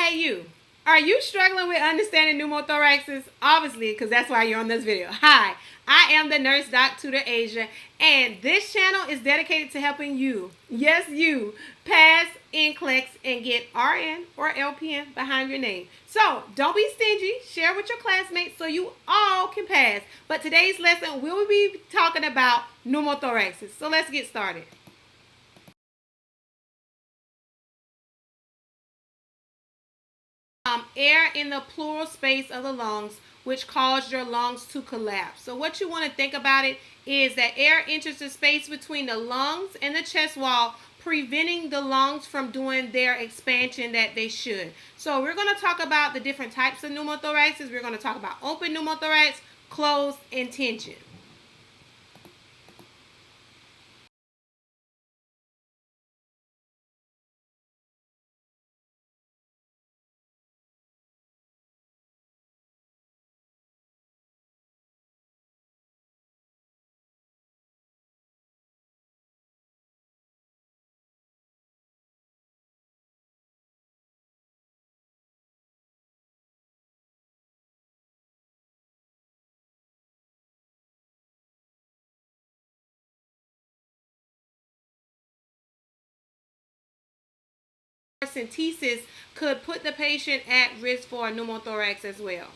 Hey you, are you struggling with understanding pneumothoraxes? Obviously, because that's why you're on this video. Hi, I am the nurse doc tutor Asia, and this channel is dedicated to helping you, yes you, pass NCLEX and get RN or LPN behind your name. So don't be stingy, share with your classmates so you all can pass. But today's lesson, we'll be talking about pneumothoraxes. So let's get started. Air in the pleural space of the lungs, which cause your lungs to collapse. So what you want to think about it is that air enters the space between the lungs and the chest wall, preventing the lungs from doing their expansion that they should. So we're going to talk about the different types of pneumothoraxes. We're going to talk about open pneumothorax, closed, and tension. Paracentesis could put the patient at risk for a pneumothorax as well.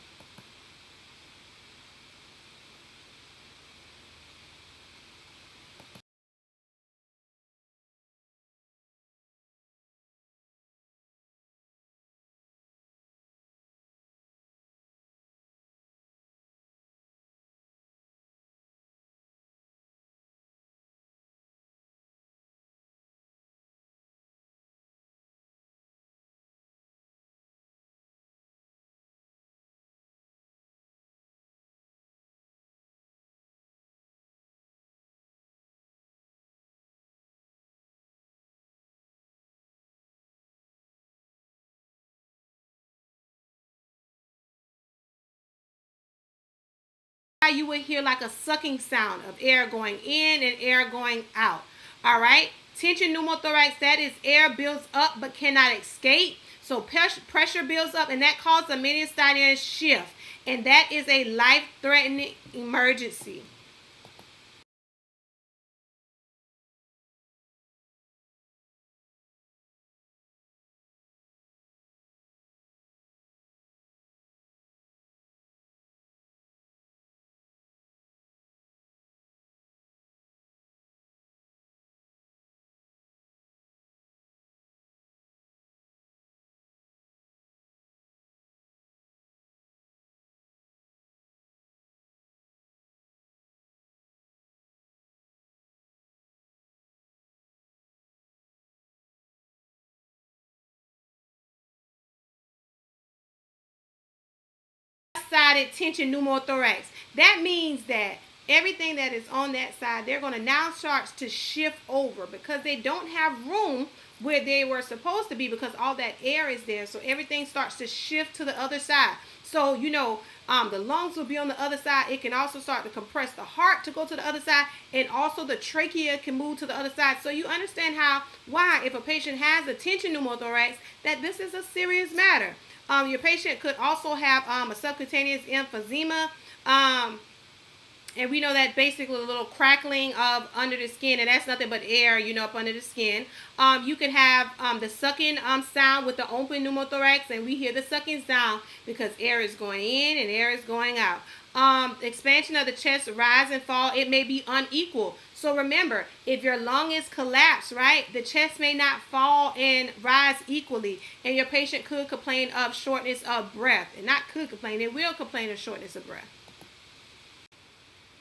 You would hear like a sucking sound of air going in and air going out. All right, tension pneumothorax, that is air builds up but cannot escape. So pressure builds up and that causes a mediastinal shift, and that is a life-threatening emergency. Sided tension pneumothorax. That means that everything that is on that side, they're going to now start to shift over because they don't have room where they were supposed to be because all that air is there. So everything starts to shift to the other side. So, the lungs will be on the other side. It can also start to compress the heart to go to the other side. And also the trachea can move to the other side. So you understand why if a patient has a tension pneumothorax, that this is a serious matter. Your patient could also have a subcutaneous emphysema. And we know that basically a little crackling of under the skin, and that's nothing but air, up under the skin. You can have the sucking sound with the open pneumothorax, and we hear the sucking sound because air is going in and air is going out. Expansion of the chest, rise and fall, it may be unequal. So remember, if your lung is collapsed, right, the chest may not fall and rise equally, and your patient could complain of shortness of breath. And not could complain, it will complain of shortness of breath.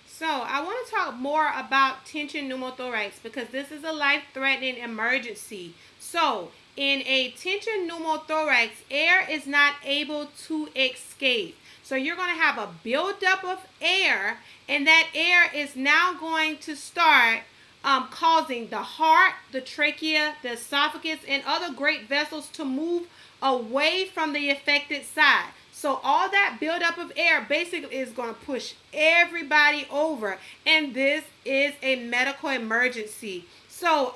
So I want to talk more about tension pneumothorax because this is a life-threatening emergency. So in a tension pneumothorax, air is not able to escape. So you're going to have a buildup of air, and that air is now going to start causing the heart, the trachea, the esophagus, and other great vessels to move away from the affected side. So all that buildup of air basically is going to push everybody over, and this is a medical emergency. So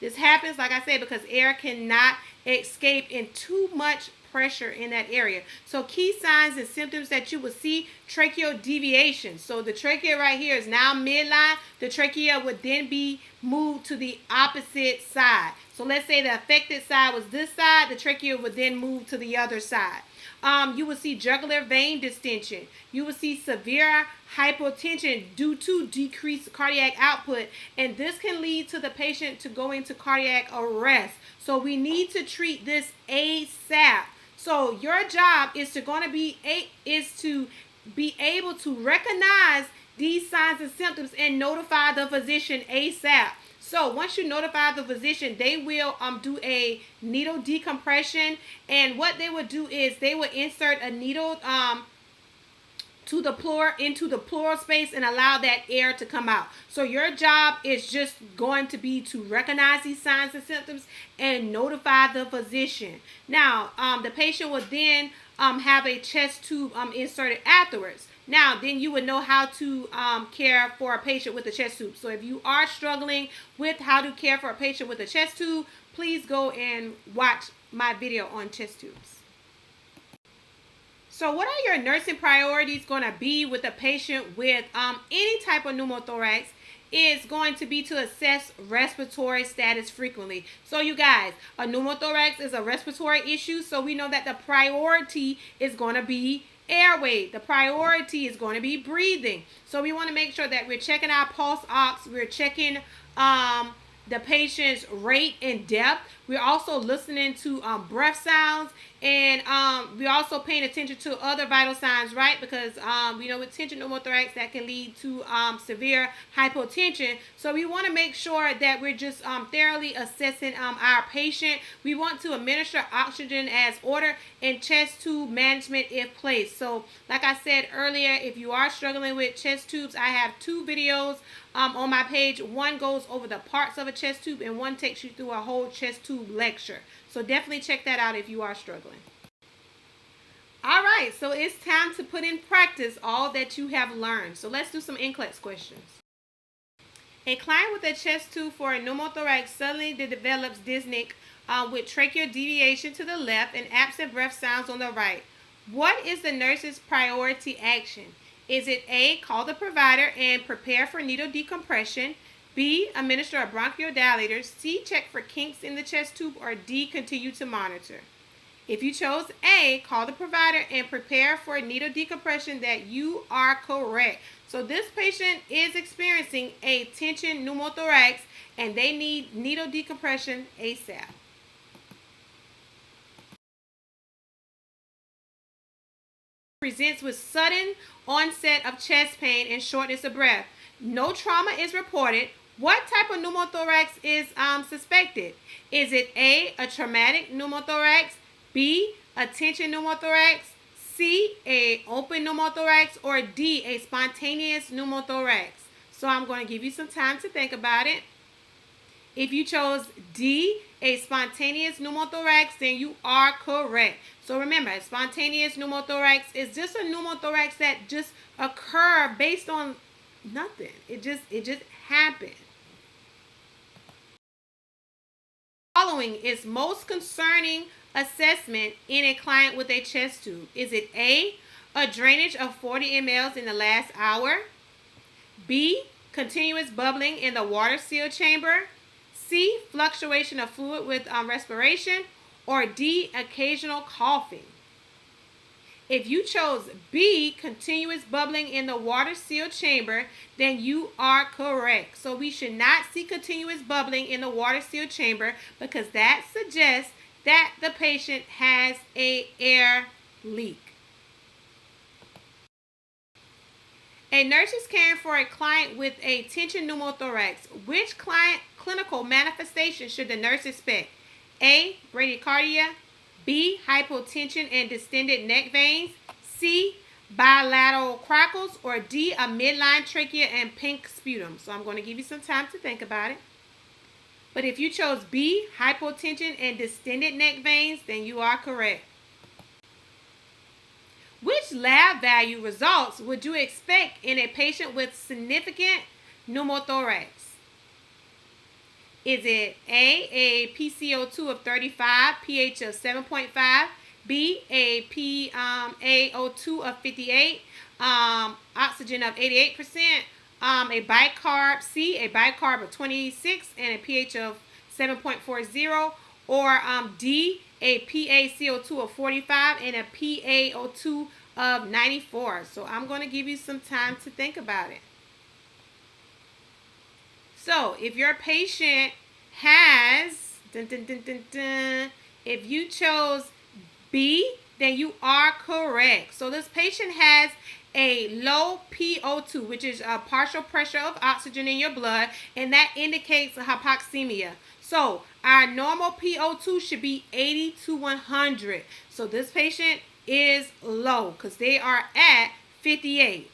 this happens, like I said, because air cannot escape and too much pressure in that area. So key signs and symptoms that you will see: tracheal deviation. So the trachea right here is now midline. The trachea would then be moved to the opposite side. So let's say the affected side was this side, the trachea would then move to the other side. You will see jugular vein distension. You will see severe hypotension due to decreased cardiac output, and this can lead to the patient to go into cardiac arrest. So we need to treat this ASAP. So your job is to be able to recognize these signs and symptoms and notify the physician ASAP. So once you notify the physician, they will do a needle decompression, and what they would do is they would insert a needle into the pleural space and allow that air to come out. So your job is just going to be to recognize these signs and symptoms and notify the physician. Now, the patient will then have a chest tube inserted afterwards. Now, then you would know how to care for a patient with a chest tube. So if you are struggling with how to care for a patient with a chest tube, please go and watch my video on chest tubes. So what are your nursing priorities going to be with a patient with any type of pneumothorax? Is going to be to assess respiratory status frequently. So you guys, a pneumothorax is a respiratory issue, so we know that the priority is going to be airway. The priority is going to be breathing. So we want to make sure that we're checking our pulse ox, we're checking the patient's rate and depth. We're also listening to breath sounds, and we're also paying attention to other vital signs, right? Because we know with tension pneumothorax that can lead to severe hypotension. So we want to make sure that we're just thoroughly assessing our patient. We want to administer oxygen as ordered and chest tube management if placed. So like I said earlier, if you are struggling with chest tubes, I have 2 videos on my page. One goes over the parts of a chest tube, and one takes you through a whole chest tube lecture. So definitely check that out if you are struggling. All right, so it's time to put in practice all that you have learned. So let's do some NCLEX questions. A client with a chest tube for a pneumothorax suddenly develops dyspnea with tracheal deviation to the left and absent breath sounds on the right. What is the nurse's priority action? Is it A, call the provider and prepare for needle decompression, B, administer a bronchodilator, C, check for kinks in the chest tube, or D, continue to monitor? If you chose A, call the provider and prepare for needle decompression, that you are correct. So this patient is experiencing a tension pneumothorax and they need needle decompression ASAP. Presents with sudden onset of chest pain and shortness of breath. No trauma is reported. What type of pneumothorax is suspected? Is it A, a traumatic pneumothorax, B, a tension pneumothorax, C, a open pneumothorax, or D, a spontaneous pneumothorax? So I'm going to give you some time to think about it. If you chose D, a spontaneous pneumothorax, then you are correct. So remember, a spontaneous pneumothorax is just a pneumothorax that just occur based on nothing. It just happened. Following is most concerning assessment in a client with a chest tube. Is it A, a drainage of 40 mL in the last hour, B, continuous bubbling in the water seal chamber, C, fluctuation of fluid with respiration, or D, occasional coughing? If you chose B, continuous bubbling in the water seal chamber, then you are correct. So we should not see continuous bubbling in the water seal chamber because that suggests that the patient has an air leak. A nurse is caring for a client with a tension pneumothorax. Which clinical manifestation should the nurse expect? A, bradycardia, B, hypotension and distended neck veins, C, bilateral crackles, or D, a midline trachea and pink sputum. So I'm going to give you some time to think about it. But if you chose B, hypotension and distended neck veins, then you are correct. Which lab value results would you expect in a patient with significant pneumothorax? Is it A PCO2 of 35, pH of 7.5, B, a PaO2 of 58, oxygen of 88%, a bicarb, C, a bicarb of 26 and a pH of 7.40, or D, a PaCO2 of 45 and a PaO2 of 94. So I'm going to give you some time to think about it. So if your patient has, if you chose B, then you are correct. So this patient has a low PO2, which is a partial pressure of oxygen in your blood, and that indicates hypoxemia. So our normal PO2 should be 80 to 100. So this patient is low because they are at 58.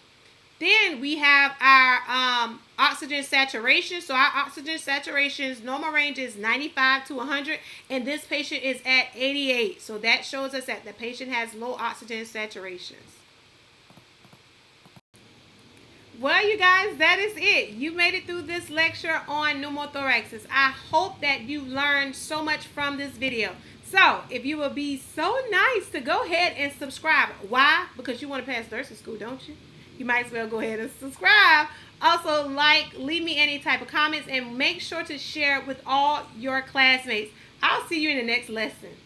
Then we have our oxygen saturation. So our oxygen saturation's normal range is 95 to 100, and this patient is at 88. So that shows us that the patient has low oxygen saturations. Well, you guys, that is it. You made it through this lecture on pneumothorax. I hope that you learned so much from this video. So, if you will be so nice to go ahead and subscribe. Why? Because you want to pass nursing school, don't you? You might as well go ahead and subscribe. Also, leave me any type of comments, and make sure to share it with all your classmates. I'll see you in the next lesson.